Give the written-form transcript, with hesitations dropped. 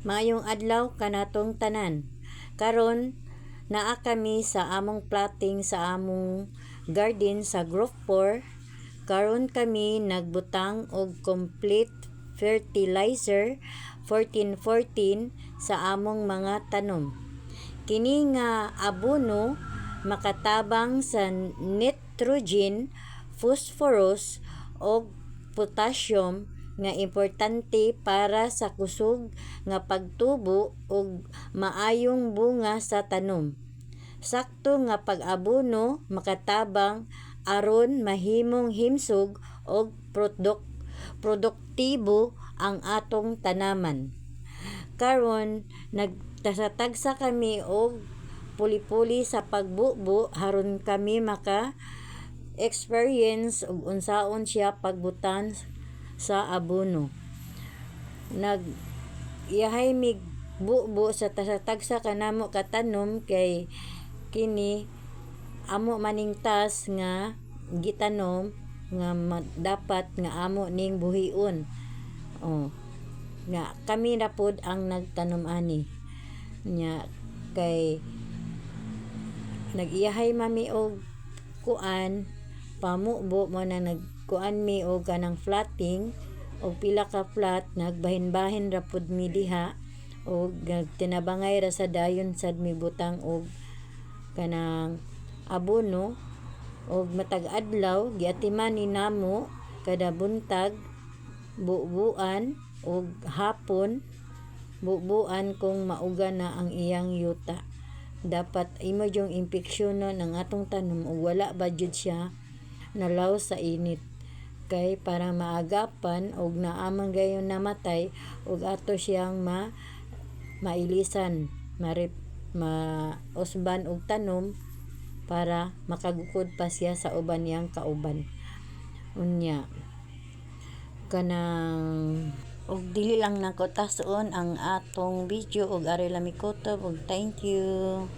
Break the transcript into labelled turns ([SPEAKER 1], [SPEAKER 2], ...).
[SPEAKER 1] Maayong adlaw kanatong tanan. Karon naa kami sa among plotting sa among garden sa Group 4. Karon kami nagbutang og complete fertilizer 14-14 sa among mga tanom. Kini nga abono makatabang sa nitrogen, phosphorus ug potassium nga importante para sa kusog nga pagtubo ug maayong bunga sa tanom. Sakto nga pag-abono makatabang aron mahimong himsog ug produktibo ang atong tanaman. Karon nagtasatagsa kami og puli-puli sa pagbubo aron kami maka experience ug unsaon siya pagbutan sa abono. Yahay mig bubo sa tasatagsa kanamo katanom kay kini amo maning task nga gitanom nga dapat nga amo ning buhion. Nga kami na pod ang nagtanom ani. Nya kay nagiyahay mami og kuan pamubo mo na nagkuan mi og kanang flatting og pila ka flat nagbahin-bahin ra pud mi diha og tinabangay ra sa dayon sad mi butang og kanang abono og matag adlaw giatiman ni namo kada buntag bubuan og hapon bubuan kung mauga na ang iyang yuta. Dapat imo yung impeksyonon ang atong tanom ug wala ba jud siya nalaw sa init kay para maagapan og naamang gayon namatay og ato siyang mailisan mausban og tanom para makagukod pa siya sa uban niyang kauban. Unya kanang og dili lang nako tason ang atong video og ari lang mi kutob og thank you.